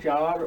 4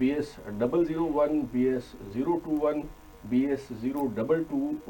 BS-001, BS-021, BS-022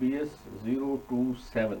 BS-027।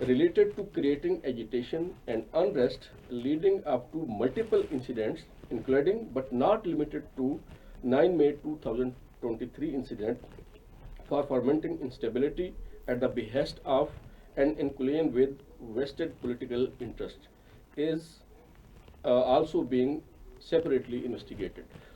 related to creating agitation and unrest leading up to multiple incidents, including but not limited to 9 May 2023 incident for fomenting instability at the behest of and in collusion with vested political interest, is also being separately investigated.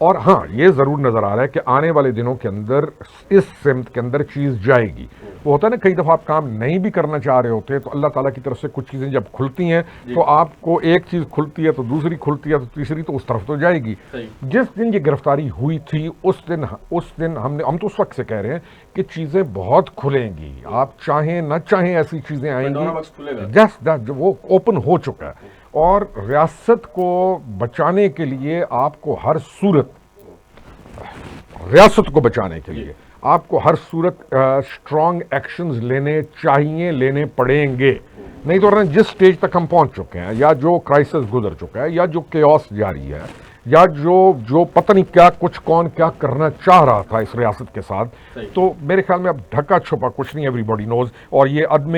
اور ہاں یہ ضرور نظر آ رہا ہے کہ آنے والے دنوں کے اندر اس سمت کے اندر چیز جائے گی. وہ ہوتا ہے نا کئی دفعہ آپ کام نہیں بھی کرنا چاہ رہے ہوتے تو اللہ تعالیٰ کی طرف سے کچھ چیزیں جب کھلتی ہیں تو آپ کو ایک چیز کھلتی ہے تو دوسری کھلتی ہے تو تیسری تو اس طرف تو جائے گی. جس دن یہ گرفتاری ہوئی تھی اس دن ہم تو اس وقت سے کہہ رہے ہیں کہ چیزیں بہت کھلیں گی, آپ چاہیں نہ چاہیں ایسی چیزیں آئیں گی. وہ اوپن ہو چکا ہے اور ریاست کو بچانے کے لیے آپ کو ہر صورت اسٹرانگ ایکشنز لینے چاہیے, لینے پڑیں گے. نہیں تو جس سٹیج تک ہم پہنچ چکے ہیں یا جو کرائسس گزر چکا ہے یا جو کیوس جاری ہے یا جو پتہ نہیں کیا کچھ کون کیا کرنا چاہ رہا تھا اس ریاست کے ساتھ, تو میرے خیال میں اب ڈھکا چھپا کچھ نہیں, ایوری باڈی نوز. اور یہ عدم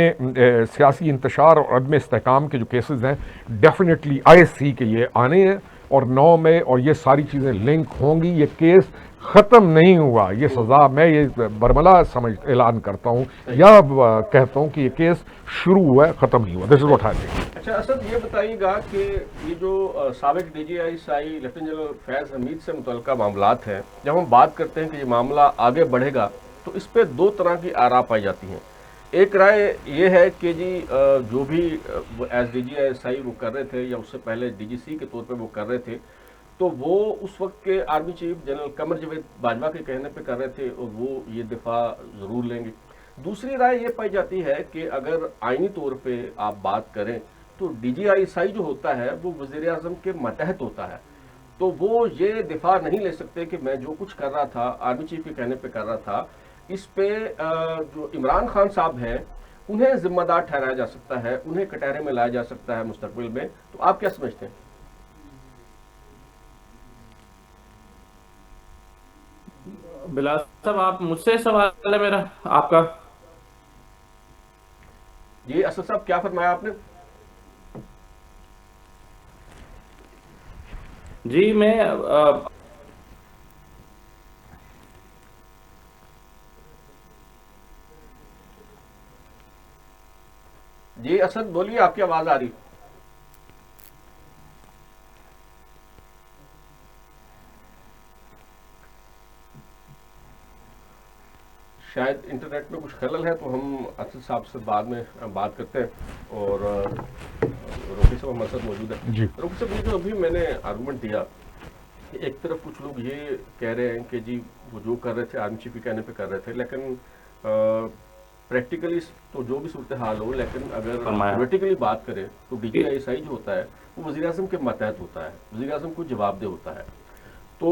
سیاسی انتشار اور عدم استحکام کے جو کیسز ہیں ڈیفینیٹلی آئی سی کہ یہ آنے ہیں اور 9 میں اور یہ ساری چیزیں لنک ہوں گی. یہ کیس ختم نہیں ہوا, یہ سزا میں یہ برملا اعلان کرتا ہوں یا کہتا ہوں کہ یہ کیس شروع ہوا ہے, ختم نہیں ہوا. دس از واٹ آئی تھنک. اچھا اسد, یہ بتائیے گا کہ یہ جو سابق ڈی جی آئی SI لیفٹیننٹ جنرل فیض حمید سے متعلقہ معاملات ہیں, جب ہم بات کرتے ہیں کہ یہ معاملہ آگے بڑھے گا تو اس پہ 2 طرح کی آراء پائی جاتی ہیں. ایک رائے یہ ہے کہ جی جو بھی ایز ڈی جی آئی SI وہ کر رہے تھے یا اس سے پہلے DGC کے طور پہ وہ کر رہے تھے تو وہ اس وقت کے army chief general Qamar Javed Bajwa کے کہنے پہ کر رہے تھے اور وہ یہ دفاع ضرور لیں گے. دوسری رائے یہ پائی جاتی ہے کہ اگر آئینی طور پہ آپ بات کریں تو DGI SI جو ہوتا ہے وہ وزیر اعظم کے ماتحت ہوتا ہے, تو وہ یہ دفاع نہیں لے سکتے کہ میں جو کچھ کر رہا تھا آرمی چیف کے کہنے پہ کر رہا تھا. اس پہ جو عمران خان صاحب ہیں انہیں ذمہ دار ٹھہرایا جا سکتا ہے, انہیں کٹہرے میں لایا جا سکتا ہے مستقبل میں. تو آپ کیا سمجھتے ہیں؟ بلال صاحب آپ مجھ سے سوال ہے میرا آپ کا. جی اسد صاحب کیا فرمایا آپ نے؟ جی میں جی اسد بولیے, آپ کی آواز آ رہی. شاید انٹرنیٹ میں کچھ خلل ہے تو ہم اسد صاحب سے بعد میں بات کرتے ہیں. اور روکی صاحب ہمارے ساتھ موجود ہے. جی روکی صاحب, یہ جو ابھی میں نے آرگومنٹ دیا کہ ایک طرف کچھ لوگ یہ کہہ رہے ہیں کہ جی وہ جو کر رہے تھے آرمی چیف کے کہنے پہ کر رہے تھے, لیکن پریکٹیکلی تو جو بھی صورتحال ہو, لیکن اگر پولیٹیکلی بات کریں تو DGI SI جو ہوتا ہے وہ وزیر اعظم کے ماتحت ہوتا ہے, وزیر اعظم کو جواب دہ ہوتا ہے. تو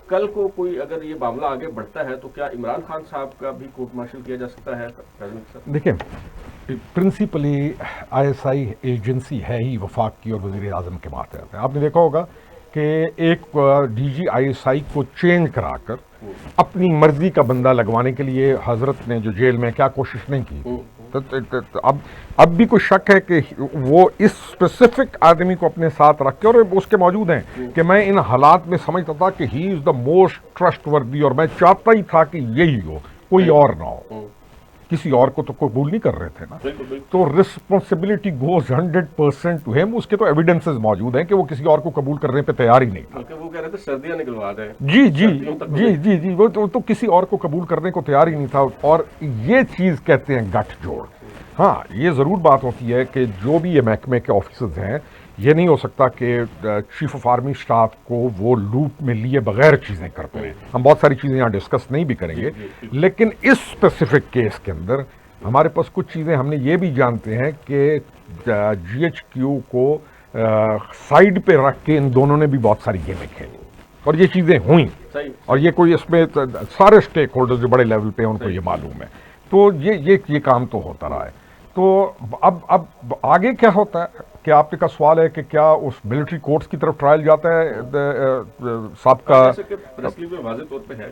کل کو کوئی اگر یہ معاملہ آگے بڑھتا ہے تو کیا عمران خان صاحب کا بھی کورٹ مارشل کیا جا سکتا ہے؟ دیکھیں پرنسپلی ISI ایجنسی ہے ہی وفاق کی اور وزیر اعظم کے ماتحت ہے. آپ نے دیکھا ہوگا کہ ایک DGI SI کو چینج کرا کر اپنی مرضی کا بندہ لگوانے کے لیے حضرت نے جو جیل میں کیا کوشش نہیں کی. اب بھی کوئی شک ہے کہ وہ اس اسپیسیفک آدمی کو اپنے ساتھ رکھ کے, اور اس کے موجود ہیں کہ میں ان حالات میں سمجھتا تھا کہ ہی از دا موسٹ ٹرسٹ وردی, اور میں چاہتا ہی تھا کہ یہی ہو, کوئی اور نہ ہو. کسی اور کو تو قبول نہیں کر رہے تھے نا, تو رسپانسبلٹی گوز 100% ٹو ہم. اس کے تو ایویڈنسز موجود ہیں کہ وہ کسی اور کو قبول کرنے پہ تیار ہی نہیں تھا. وہ کہہ رہے تھے سردیاں نکلوا دیں. جی جی جی جی جی وہ تو کسی اور کو قبول کرنے کو تیار ہی نہیں تھا. اور یہ چیز کہتے ہیں گٹھ جوڑ. ہاں یہ ضرور بات ہوتی ہے کہ جو بھی یہ محکمے کے آفیسرز ہیں, یہ نہیں ہو سکتا کہ چیف آف آرمی اسٹاف کو وہ لوپ میں لیے بغیر چیزیں کرتے ہیں. ہم بہت ساری چیزیں یہاں ڈسکس نہیں بھی کریں گے, لیکن اس اسپیسیفک کیس کے اندر ہمارے پاس کچھ چیزیں ہم نے یہ بھی جانتے ہیں کہ GHQ کو سائڈ پہ رکھ کے ان دونوں نے بھی بہت ساری گیمیں کھیلی اور یہ چیزیں ہوئیں. اور یہ کوئی اس میں سارے اسٹیک ہولڈر جو بڑے لیول پہ ہیں ان کو یہ معلوم ہے. تو یہ کام تو ہوتا رہا ہے. تو اب آگے کیا ہوتا ہے کہ آپ کا سوال ہے کہ کیا اس ملٹری کورٹس کی طرف ٹرائل جاتا ہے سابقہ واضح طور پہ ہے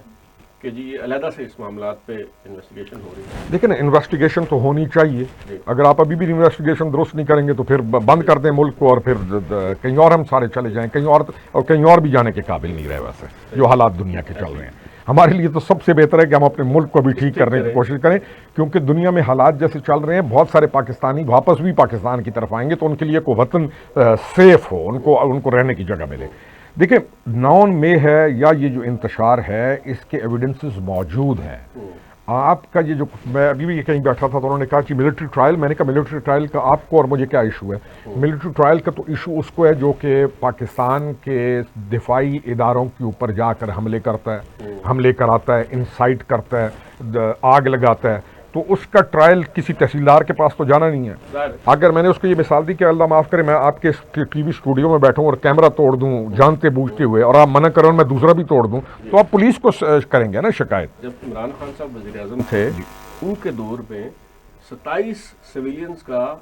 کہ جی یہ علیحدہ سے اس معاملات پہ انویسٹیگیشن ہو رہی ہے. دیکھیں نا, انویسٹیگیشن تو ہونی چاہیے. اگر آپ ابھی بھی انویسٹیگیشن درست نہیں کریں گے تو پھر بند کر دیں ملک کو اور پھر کہیں اور ہم سارے چلے جائیں, کہیں اور بھی جانے کے قابل نہیں رہے. ویسے جو حالات دنیا کے چل رہے ہیں, ہمارے لیے تو سب سے بہتر ہے کہ ہم اپنے ملک کو بھی ٹھیک کرنے کی کوشش کریں, کیونکہ دنیا میں حالات جیسے چل رہے ہیں بہت سارے پاکستانی واپس بھی پاکستان کی طرف آئیں گے تو ان کے لیے کوئی وطن سیف ہو, ان کو رہنے کی جگہ ملے. دیکھیں نان میں ہے یا یہ جو انتشار ہے اس کے ایویڈنسز موجود ہیں. آپ کا یہ جو میں ابھی بھی کہیں بیٹھا تھا تو انہوں نے کہا کہ ملٹری ٹرائل، میں نے کہا ملٹری ٹرائل کا آپ کو اور مجھے کیا ایشو ہے؟ ملٹری ٹرائل کا تو ایشو اس کو ہے جو کہ پاکستان کے دفاعی اداروں کے اوپر جا کر حملے کرتا ہے، حملے کراتا ہے، انسائٹ کرتا ہے، آگ لگاتا ہے. تو اس کا ٹرائل کسی تحصیلدار کے پاس تو جانا نہیں ہے. اگر میں نے اس کو یہ مثال دی کہ اللہ معاف کرے میں آپ کے ٹی وی اسٹوڈیو میں بیٹھوں اور کیمرہ توڑ دوں جانتے بوجھتے ہوئے اور آپ منع کرو میں دوسرا بھی توڑ دوں تو آپ پولیس کو کریں گے نا شکایت. جب عمران خان صاحب وزیر اعظم تھے ان کے دور میں 27 سویلینز کا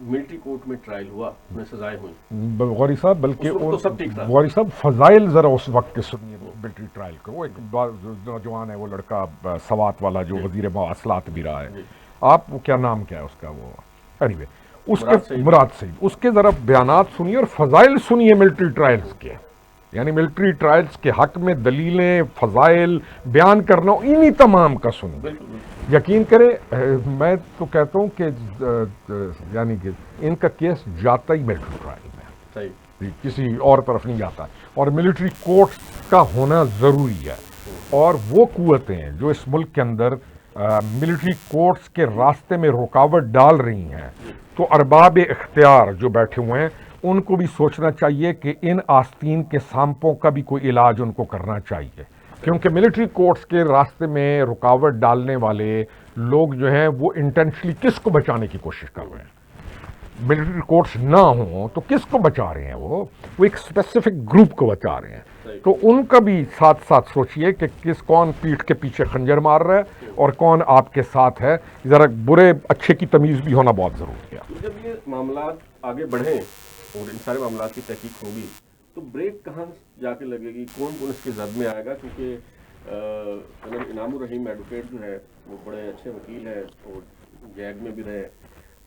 ملٹری کورٹ میں ٹرائل ہوا، انہیں سزائیں ہوئیں. غوری صاحب بلکہ اس وقت تو سب ٹھیک تھا. غوری صاحب فضائل ذرا اس وقت کے سنیے ملٹری ٹرائل کو. وہ ایک نوجوان ہے وہ لڑکا سوات والا جو وزیر مواصلات بھی رہا ہے، آپ کیا نام کیا ہے اس کا، وہ اینی وے اس کے مراد سعید، اس کے ذرا بیانات سنیے اور فضائل سنیے ملٹری ٹرائلز کے. یعنی ملٹری ٹرائلز کے حق میں دلیلیں فضائل بیان کرنا انہی تمام کا سنیے. یقین کرے میں تو کہتا ہوں کہ یعنی کہ ان کا کیس جاتا ہی ملٹری ٹرائل میں، کسی اور طرف نہیں جاتا. اور ملٹری کورٹ کا ہونا ضروری ہے. اور وہ قوتیں جو اس ملک کے اندر ملٹری کورٹس کے راستے میں رکاوٹ ڈال رہی ہیں تو ارباب اختیار جو بیٹھے ہوئے ہیں ان کو بھی سوچنا چاہیے کہ ان آستین کے سانپوں کا بھی کوئی علاج ان کو کرنا چاہیے. کیونکہ ملٹری کورٹس کے راستے میں رکاوٹ ڈالنے والے لوگ جو ہیں وہ انٹینشنلی کس کو بچانے کی کوشش کر رہے ہیں؟ ملٹری کورٹس نہ ہوں تو کس کو بچا رہے ہیں؟ وہ ایک اسپیسیفک گروپ کو بچا رہے ہیں. تو ان کا بھی ساتھ ساتھ سوچئے کہ کون پیٹھ کے پیچھے خنجر مار رہا ہے اور کون آپ کے ساتھ ہے. ذرا برے اچھے کی تمیز بھی ہونا بہت ضروری ہے. جب یہ معاملات آگے بڑھیں اور ان سارے معاملات کی تحقیق ہوگی تو بریک کہاں جا کے لگے گی؟ کون کون اس کی زد میں آئے گا؟ کیونکہ انعام الرحیم ایڈوکیٹ جو ہے وہ بڑے اچھے وکیل ہیں اور جیگ میں بھی رہے.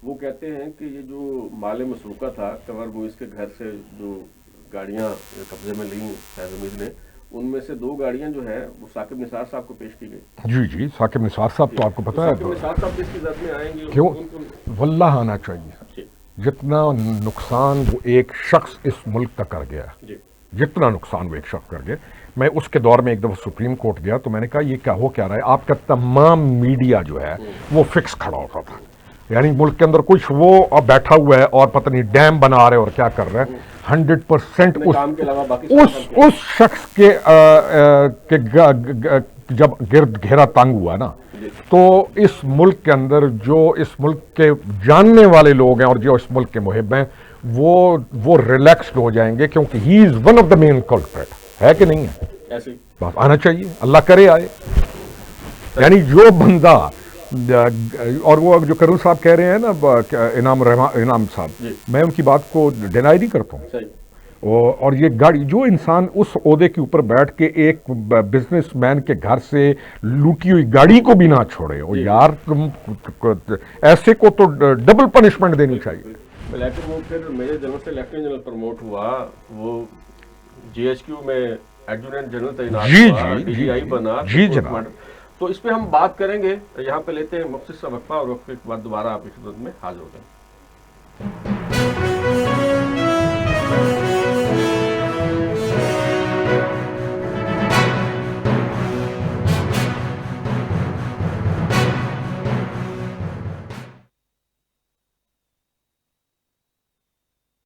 وہ کہتے ہیں کہ یہ جو مال مسروقہ تھا کنور موئز کے گھر سے جو گاڑیاں قبضے میں لیں فیض حمید نے، ان میں سے 2 گاڑیاں جو ہے وہ ثاقب نثار صاحب کو پیش کی گئی. جی ثاقب نثار صاحب تو آپ کو پتہ ہے ثاقب نثار صاحب اس کی زد میں آئیں گے. کیوں؟ واللہ آنا چاہیے. جتنا نقصان وہ ایک شخص اس ملک کا کر گیا، جتنا نقصان وہ ایک شخص کر گیا. میں اس کے دور میں ایک دفعہ سپریم کورٹ گیا تو میں نے کہا یہ کیا ہو کیا رہا ہے؟ آپ کا تمام میڈیا جو ہے وہ فکس کھڑا ہوتا تھا. یعنی ملک کے اندر کچھ وہ اب بیٹھا ہوا ہے اور پتہ نہیں ڈیم بنا رہے اور کیا کر رہے ہیں. 100% اس شخص کے جب گرد گھیرا تنگ ہوا نا تو اس ملک کے اندر جو اس ملک کے جاننے والے لوگ ہیں اور جو اس ملک کے محب ہیں وہ ریلیکسڈ ہو جائیں گے کیونکہ he is one of the main culprit. ہے کہ نہیں ہے؟ بات آنا چاہیے. اللہ کرے آئے. یعنی جو بندہ اور وہ جو کرو صاحب کہہ رہے ہیں نا انعام صاحب، میں ان کی بات کو ڈینائی نہیں کرتا ہوں. اور یہ گاڑی جو انسان اس عہدے کے اوپر بیٹھ کے ایک بزنس مین کے گھر سے لوٹی ہوئی گاڑی کو بھی نہ چھوڑے، اور یار تم ایسے کو تو ڈبل پنشمنٹ دینی چاہیے. لیکن وہ پھر میجر جنرل سے لیفٹیننٹ جنرل پروموٹ ہوا، وہ جی ایچ کیو میں ایڈجوٹنٹ جنرل تعینات ہوا، ڈی جی آئی بنا. جی جناب. تو اس پہ ہم بات کریں گے. یہاں پہ لیتے ہیں مختصر سا وقفہ اور وقفے کے بعد دوبارہ آپ کی خدمت میں حاضر ہوتے ہیں.